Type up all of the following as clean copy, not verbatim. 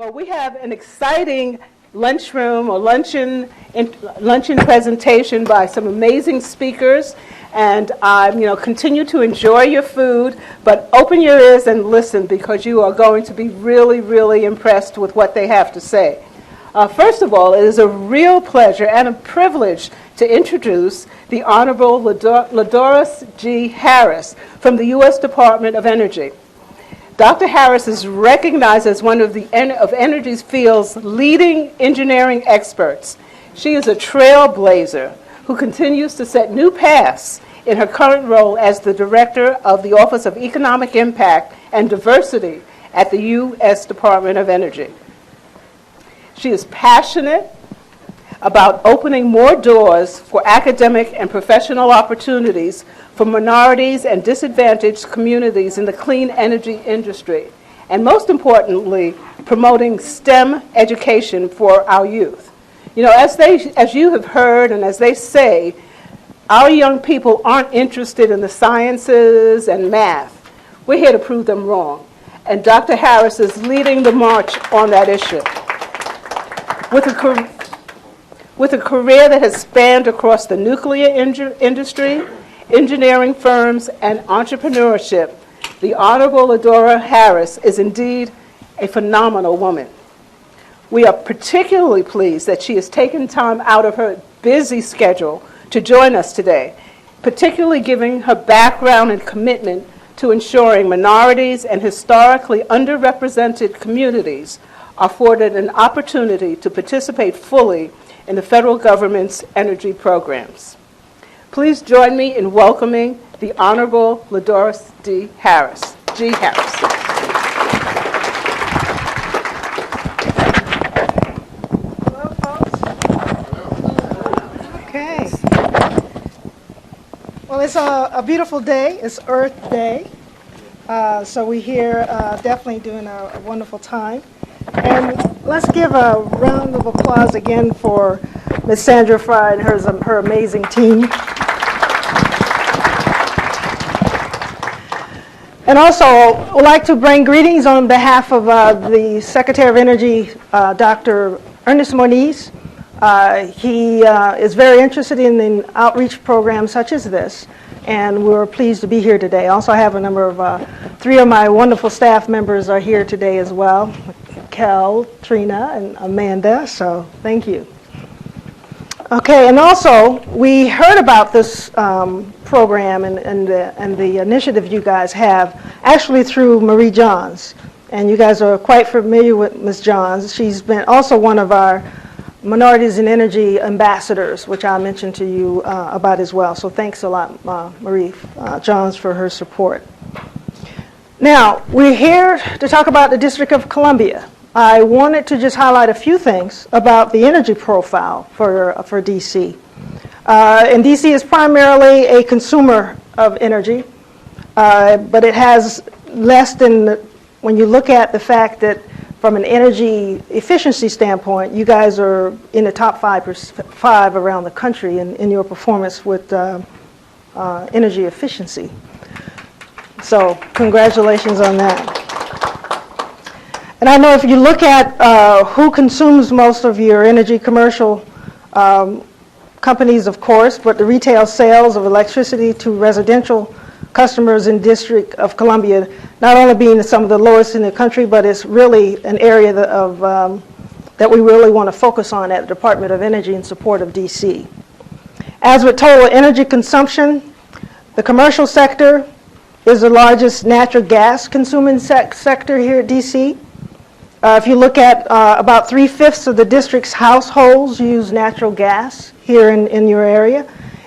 Well, we have an exciting lunchroom or luncheon presentation by some amazing speakers, and continue to enjoy your food, but open your ears and listen because you are going to be really, really impressed with what they have to say. First of all, it is a real pleasure and a privilege to introduce the Honorable LaDoris G. Harris from the U.S. Department of Energy. Dr. Harris is recognized as one of energy field's leading engineering experts. She is a trailblazer who continues to set new paths in her current role as the Director of the Office of Economic Impact and Diversity at the U.S. Department of Energy. She is passionate about opening more doors for academic and professional opportunities for minorities and disadvantaged communities in the clean energy industry, and most importantly, promoting STEM education for our youth. You know, as you have heard and as they say, our young people aren't interested in the sciences and math. We're here to prove them wrong, and Dr. Harris is leading the march on that issue. With a career that has spanned across the nuclear industry, engineering firms, and entrepreneurship, the Honorable LaDoris Harris is indeed a phenomenal woman. We are particularly pleased that she has taken time out of her busy schedule to join us today, particularly given her background and commitment to ensuring minorities and historically underrepresented communities are afforded an opportunity to participate fully in the federal government's energy programs. Please join me in welcoming the Honorable LaDoris G. Harris. Hello, folks. Okay. Well, it's a beautiful day. It's Earth Day. So we're here definitely doing a wonderful time. And let's give a round of applause again for Ms. Sandra Fry and her amazing team. And also, I'd like to bring greetings on behalf of the Secretary of Energy, Dr. Ernest Moniz. He is very interested in outreach programs such as this, and we're pleased to be here today. Also, I have a number of, 3 of my wonderful staff members are here today as well. Kel, Trina, and Amanda, so thank you. Okay, and also, we heard about this program and the initiative you guys have actually through Marie Johns. And you guys are quite familiar with Ms. Johns. She's been also one of our Minorities in Energy ambassadors, which I mentioned to you about as well. So thanks a lot, Marie Johns, for her support. Now, we're here to talk about the District of Columbia. I wanted to just highlight a few things about the energy profile for DC. And DC is primarily a consumer of energy, but it has less than, when you look at the fact that from an energy efficiency standpoint, you guys are in the top 5 around the country in your performance with energy efficiency. So congratulations on that. And I know if you look at who consumes most of your energy, commercial companies, of course, but the retail sales of electricity to residential customers in District of Columbia, not only being some of the lowest in the country, but it's really an area that we really want to focus on at the Department of Energy in support of DC. As with total energy consumption, the commercial sector is the largest natural gas consuming sector here at DC. If you look at about 3/5 of the district's households use natural gas here in your area,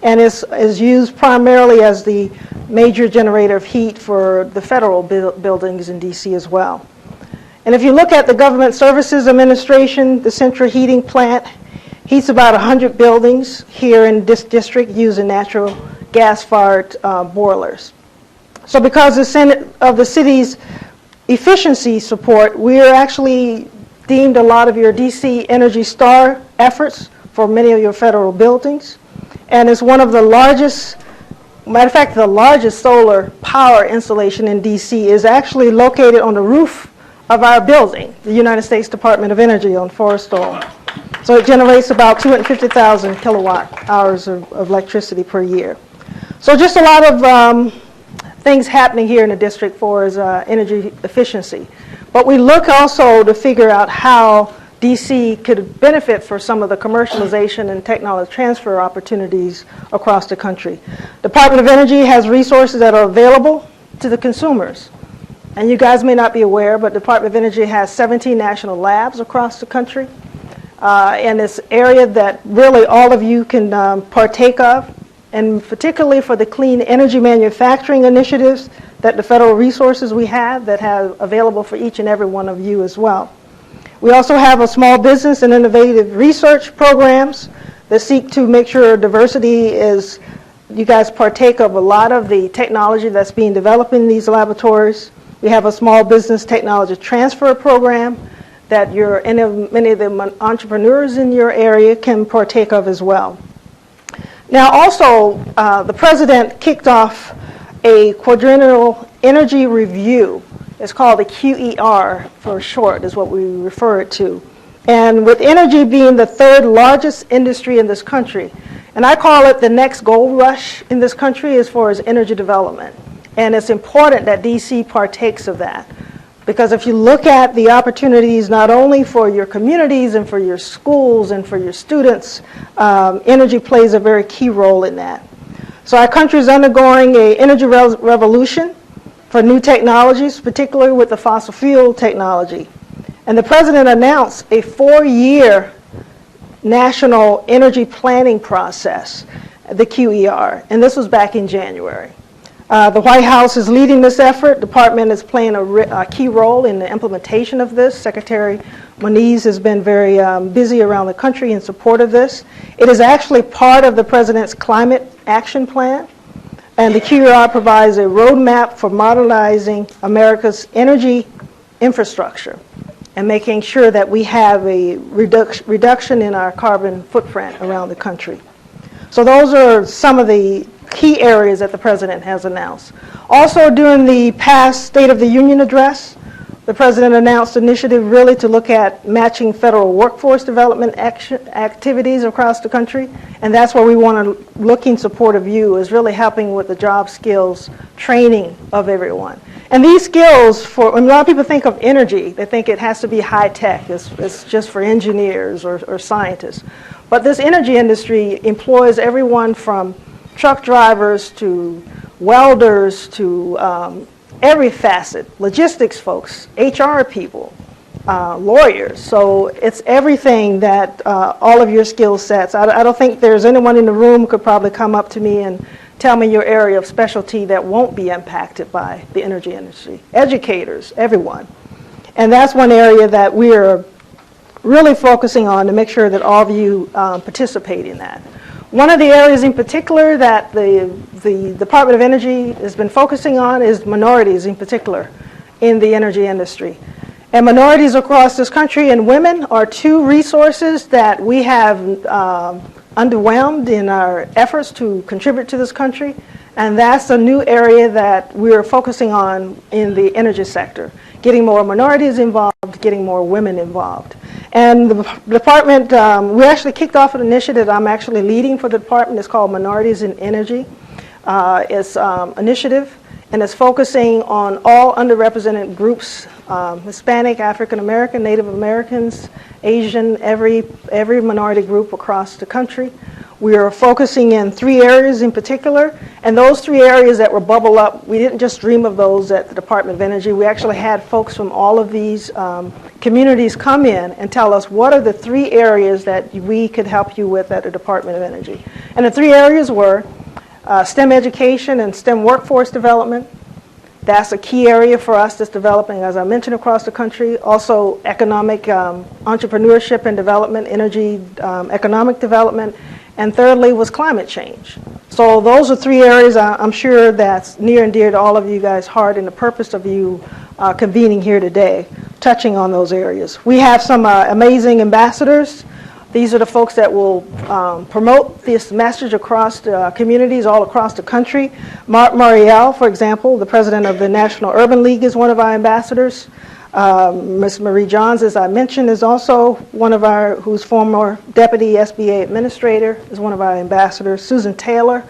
and is used primarily as the major generator of heat for the federal buildings in DC as well. And if you look at the Government Services Administration, the central heating plant heats about 100 buildings here in this district using natural gas-fired boilers. So because of the city's efficiency support, we're actually deemed a lot of your DC Energy Star efforts for many of your federal buildings. And it's one of the largest, matter of fact, the largest solar power installation in DC is actually located on the roof of our building, the United States Department of Energy on Forest Oil. So it generates about 250,000 kilowatt hours of electricity per year. So just a lot of things happening here in the district for is energy efficiency. But we look also to figure out how DC could benefit for some of the commercialization and technology transfer opportunities across the country. Department of Energy has resources that are available to the consumers. And you guys may not be aware, but the Department of Energy has 17 national labs across the country. And this area that really all of you can partake of, and particularly for the clean energy manufacturing initiatives that the federal resources we have that have available for each and every one of you as well. We also have a small business and innovative research programs that seek to make sure diversity is, you guys partake of a lot of the technology that's being developed in these laboratories. We have a small business technology transfer program that many of the entrepreneurs in your area can partake of as well. Now also, the President kicked off a quadrennial energy review. It's called the QER for short, is what we refer it to. And with energy being the third largest industry in this country, and I call it the next gold rush in this country as far as energy development. And it's important that DC partakes of that. Because if you look at the opportunities not only for your communities and for your schools and for your students, energy plays a very key role in that. So our country is undergoing an energy revolution for new technologies, particularly with the fossil fuel technology. And the President announced a 4-year national energy planning process, the QER, and this was back in January. The White House is leading this effort. The department is playing a key role in the implementation of this. Secretary Moniz has been very busy around the country in support of this. It is actually part of the President's Climate Action Plan. And the QER provides a roadmap for modernizing America's energy infrastructure and making sure that we have a reduction in our carbon footprint around the country. So those are some of the key areas that the President has announced. Also, during the past State of the Union address, the President announced an initiative really to look at matching federal workforce development activities across the country, and that's where we want to look in support of you, is really helping with the job skills training of everyone. And these skills, when a lot of people think of energy, they think it has to be high tech, it's just for engineers or scientists. But this energy industry employs everyone from truck drivers to welders to every facet, logistics folks, HR people, lawyers. So it's everything that all of your skill sets. I don't think there's anyone in the room who could probably come up to me and tell me your area of specialty that won't be impacted by the energy industry. Educators, everyone. And that's one area that we're really focusing on to make sure that all of you participate in that. One of the areas in particular that the Department of Energy has been focusing on is minorities in particular in the energy industry. And minorities across this country and women are two resources that we have underwhelmed in our efforts to contribute to this country. And that's a new area that we're focusing on in the energy sector, getting more minorities involved, getting more women involved. And the department, we actually kicked off an initiative I'm actually leading for the department. It's called Minorities in Energy. It's an initiative, and it's focusing on all underrepresented groups, Hispanic, African American, Native Americans, Asian, every minority group across the country. We are focusing in 3 areas in particular, and those 3 areas that were bubbled up, we didn't just dream of those at the Department of Energy. We actually had folks from all of these communities come in and tell us what are the 3 areas that we could help you with at the Department of Energy. And the 3 areas were STEM education and STEM workforce development. That's a key area for us that's developing, as I mentioned, across the country. Also, economic entrepreneurship and development, energy economic development. And thirdly was climate change. So those are 3 areas I'm sure that's near and dear to all of you guys' heart, and the purpose of you convening here today, touching on those areas. We have some amazing ambassadors. These are the folks that will promote this message across the communities all across the country. Mark Muriel, for example, the president of the National Urban League, is one of our ambassadors. Ms. Marie Johns, as I mentioned, is also one of our, who's former Deputy SBA Administrator, is one of our ambassadors. Susan Taylor,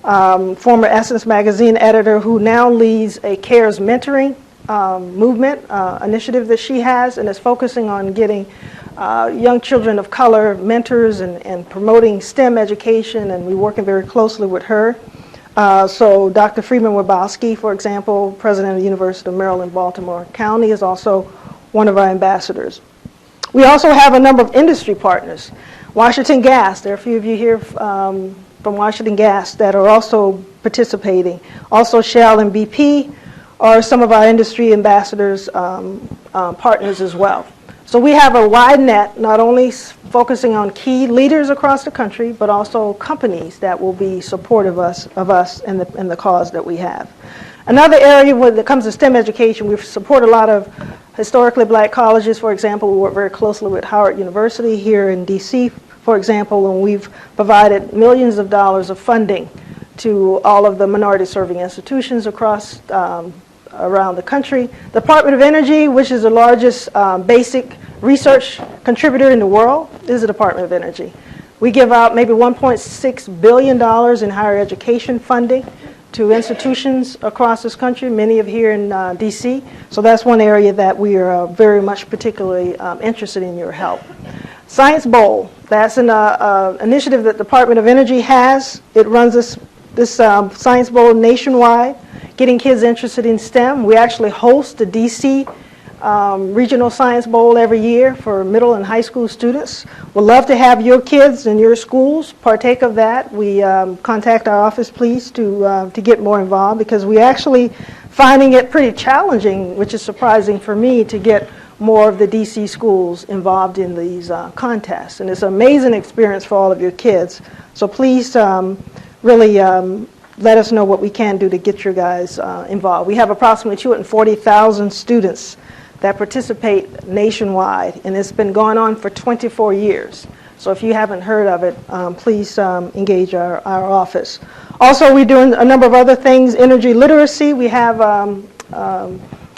former Essence Magazine editor, who now leads a CARES mentoring movement initiative that she has, and is focusing on getting young children of color mentors and promoting STEM education, and we're working very closely with her. So Dr. Freeman Wabowski, for example, president of the University of Maryland, Baltimore County, is also one of our ambassadors. We also have a number of industry partners. Washington Gas, there are a few of you here from Washington Gas that are also participating. Also Shell and BP are some of our industry ambassadors, partners as well. So we have a wide net, not only focusing on key leaders across the country, but also companies that will be supportive of us and the cause that we have. Another area when it comes to STEM education, we support a lot of historically black colleges. For example, we work very closely with Howard University here in DC, for example, and we've provided millions of dollars of funding to all of the minority-serving institutions across around the country. The Department of Energy, which is the largest basic research contributor in the world, is the Department of Energy. We give out maybe $1.6 billion in higher education funding to institutions across this country, many of here in DC. So that's one area that we are very much particularly interested in your help. Science Bowl, that's an initiative that the Department of Energy has. It runs this Science Bowl nationwide, getting kids interested in STEM. We actually host the DC Regional Science Bowl every year for middle and high school students. We'd love to have your kids in your schools partake of that. We contact our office, please, to get more involved, because we actually finding it pretty challenging, which is surprising for me, to get more of the DC schools involved in these contests. And it's an amazing experience for all of your kids. So please really let us know what we can do to get your guys involved. We have approximately 240,000 students that participate nationwide, and it's been going on for 24 years. So if you haven't heard of it, please engage our office. Also, we're doing a number of other things. Energy literacy, we have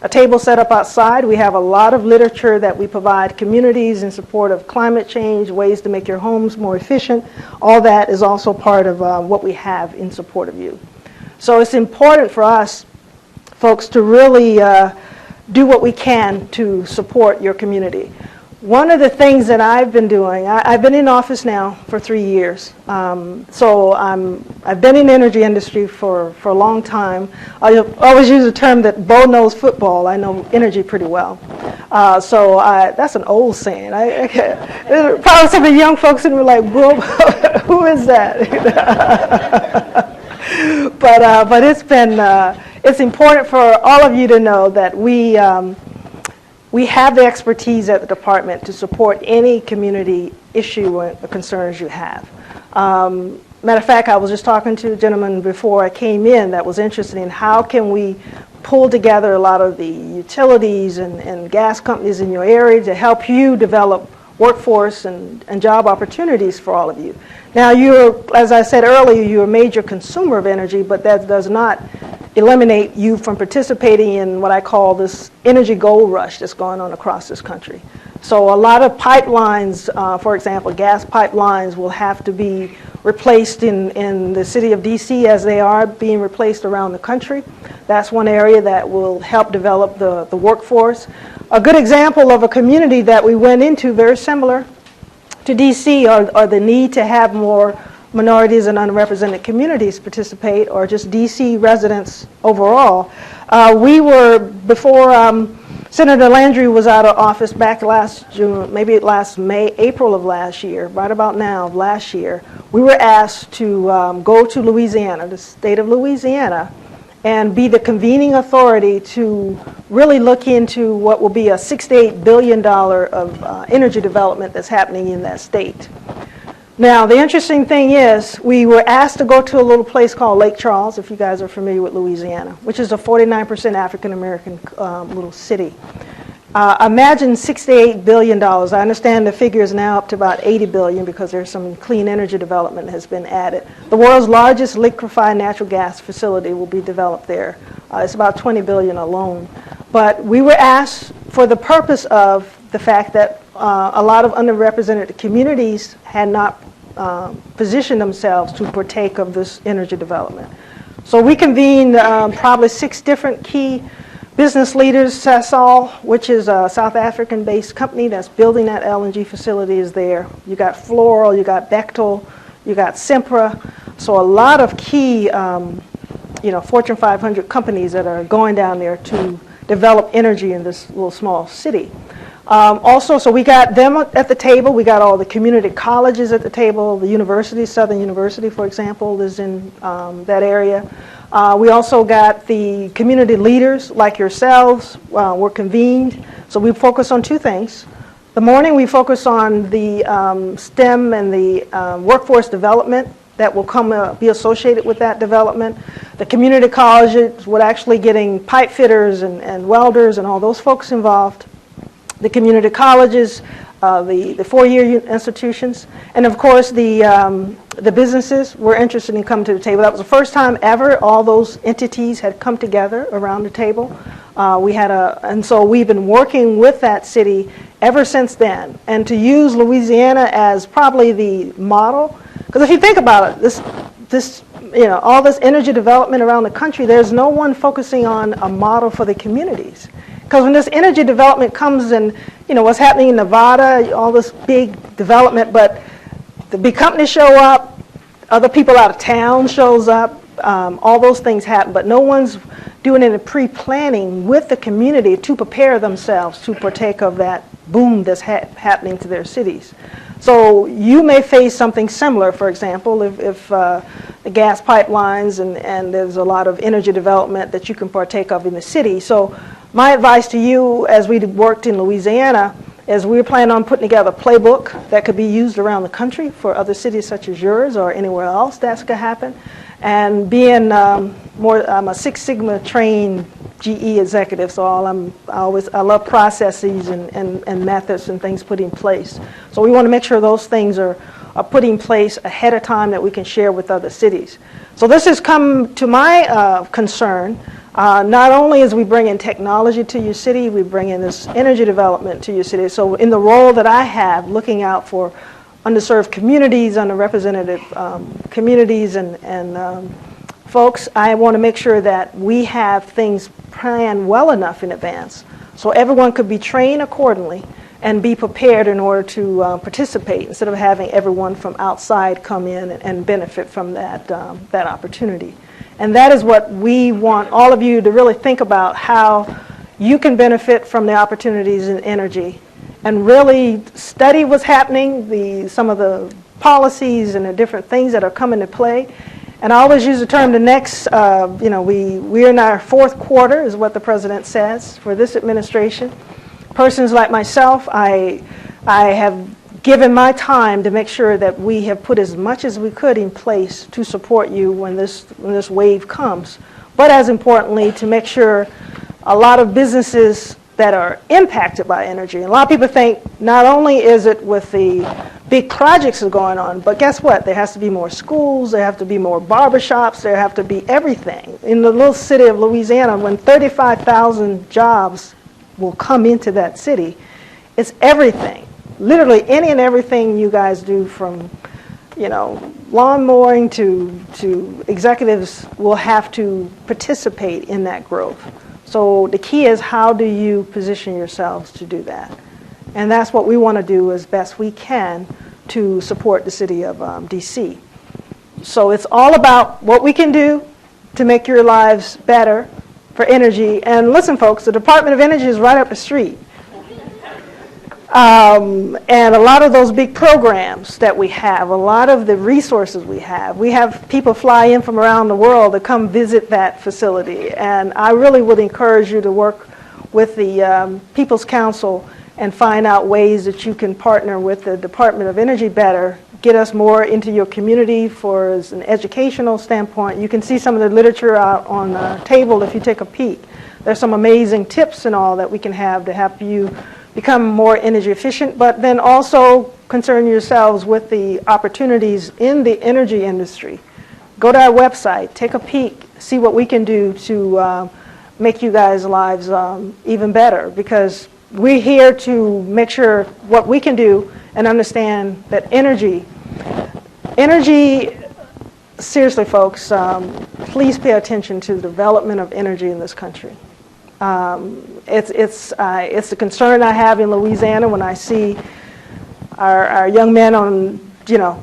a table set up outside. We have a lot of literature that we provide communities in support of climate change, ways to make your homes more efficient. All that is also part of what we have in support of you. So it's important for us, folks, to really do what we can to support your community. One of the things that I've been doing, I've been in office now for 3 years. So I've been in the energy industry for a long time. I always use the term that Bo knows football. I know energy pretty well. So that's an old saying. Probably some of the young folks in were like, Bo, who is that? But it's important for all of you to know that we have the expertise at the department to support any community issue or concerns you have. Matter of fact, I was just talking to a gentleman before I came in that was interested in how can we pull together a lot of the utilities and gas companies in your area to help you develop workforce and job opportunities for all of you. Now, as I said earlier, you're a major consumer of energy, but that does not eliminate you from participating in what I call this energy gold rush that's going on across this country. So a lot of pipelines, for example, gas pipelines will have to be replaced in the city of DC as they are being replaced around the country. That's one area that will help develop the workforce. A good example of a community that we went into very similar to DC are the need to have more minorities and underrepresented communities participate, or just DC residents overall. We were, before Senator Landry was out of office back last June, maybe last April of last year, right about now, last year, we were asked to go to Louisiana, the state of Louisiana, and be the convening authority to really look into what will be a $6 to $8 billion of energy development that's happening in that state. Now, the interesting thing is, we were asked to go to a little place called Lake Charles, if you guys are familiar with Louisiana, which is a 49% African-American little city. Imagine $6 to $8 billion. I understand the figure is now up to about $80 billion because there's some clean energy development that has been added. The world's largest liquefied natural gas facility will be developed there. It's about $20 billion alone. But we were asked for the purpose of the fact that a lot of underrepresented communities had not positioned themselves to partake of this energy development. So we convened probably 6 different key business leaders. Sasol, which is a South African-based company that's building that LNG facility, is there. You got Floral, you got Bechtel, you got Sempra. So a lot of key Fortune 500 companies that are going down there to develop energy in this little small city. Also, so we got them at the table. We got all the community colleges at the table. The university, Southern University, for example, is in that area. We also got the community leaders like yourselves were convened. So we focus on 2 things. The morning we focus on the STEM and the workforce development that will come be associated with that development. The community colleges were actually getting pipe fitters and welders and all those folks involved. The community colleges, the 4-year institutions, and of course the businesses were interested in coming to the table. That was the first time ever all those entities had come together around the table. And so we've been working with that city ever since then. And to use Louisiana as probably the model, because if you think about it, all this energy development around the country, there's no one focusing on a model for the communities. Because when this energy development comes and, what's happening in Nevada, all this big development, but the big companies show up, other people out of town shows up, all those things happen, but no one's doing any pre-planning with the community to prepare themselves to partake of that boom that's happening to their cities. So you may face something similar, for example, if the gas pipelines and there's a lot of energy development that you can partake of in the city. So my advice to you, as we worked in Louisiana, is we're planning on putting together a playbook that could be used around the country for other cities such as yours or anywhere else that's going to happen. And being I'm a Six Sigma trained GE executive, so I love processes and methods and things put in place. So we want to make sure those things are put in place ahead of time that we can share with other cities. So this has come to my concern. Not only as we bring in technology to your city, we bring in this energy development to your city. So in the role that I have, looking out for underserved communities, underrepresented communities and folks, I want to make sure that we have things planned well enough in advance so everyone could be trained accordingly and be prepared in order to participate instead of having everyone from outside come in and benefit from that opportunity. And that is what we want all of you to really think about, how you can benefit from the opportunities in energy and really study what's happening, some of the policies and the different things that are coming to play. And I always use the term we're in our 4th quarter is what the president says for this administration. Persons like myself, I have given my time to make sure that we have put as much as we could in place to support you when this wave comes. But as importantly, to make sure a lot of businesses that are impacted by energy. And a lot of people think not only is it with the big projects that are going on, but guess what? There has to be more schools, there have to be more barbershops, there have to be everything. In the little city of Louisiana, when 35,000 jobs will come into that city, it's everything. Literally any and everything you guys do, from lawn mowing to executives will have to participate in that growth. So the key is, how do you position yourselves to do that? And that's what we want to do as best we can to support the city of DC. So it's all about what we can do to make your lives better for energy. And listen, folks, the Department of Energy is right up the street. And a lot of those big programs that we have, a lot of the resources we have people fly in from around the world to come visit that facility. And I really would encourage you to work with the People's Council and find out ways that you can partner with the Department of Energy better, get us more into your community for as an educational standpoint. You can see some of the literature out on the table if you take a peek. There's some amazing tips and all that we can have to help you become more energy efficient, but then also concern yourselves with the opportunities in the energy industry. Go to our website, take a peek, see what we can do to make you guys' lives even better, because we're here to make sure what we can do and understand that energy, seriously folks, please pay attention to the development of energy in this country. It's a concern I have in Louisiana when I see our young men on,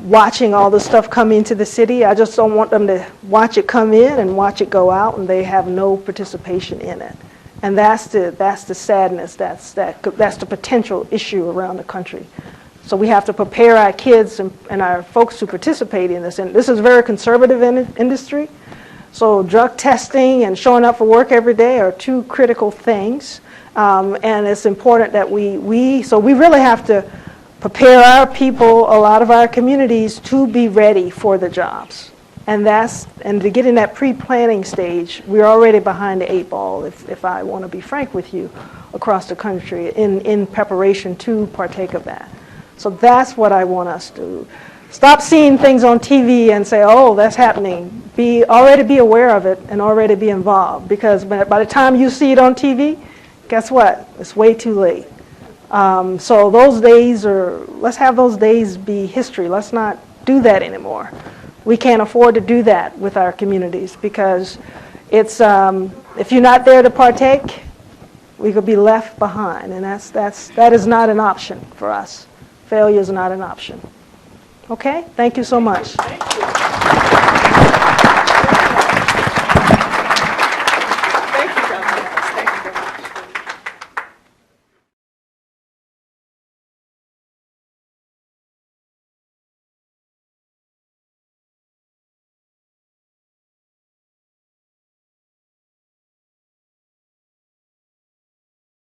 watching all this stuff come into the city. I just don't want them to watch it come in and watch it go out and they have no participation in it. And that's the sadness, that's the potential issue around the country. So we have to prepare our kids and our folks to participate in this. And this is a very conservative industry. So drug testing and showing up for work every day are two critical things. And it's important that we really have to prepare our people, a lot of our communities, to be ready for the jobs. And to get in that pre-planning stage, we're already behind the 8 ball, if I want to be frank with you, across the country in preparation to partake of that. So that's what I want us to stop seeing things on TV and say, oh, that's happening. Already be aware of it and already be involved, because by the time you see it on TV, guess what? It's way too late. So those days let's have those days be history. Let's not do that anymore. We can't afford to do that with our communities, because it's if you're not there to partake, we could be left behind, and that is not an option for us. Failure is not an option. Okay? Thank you so much. Thank you.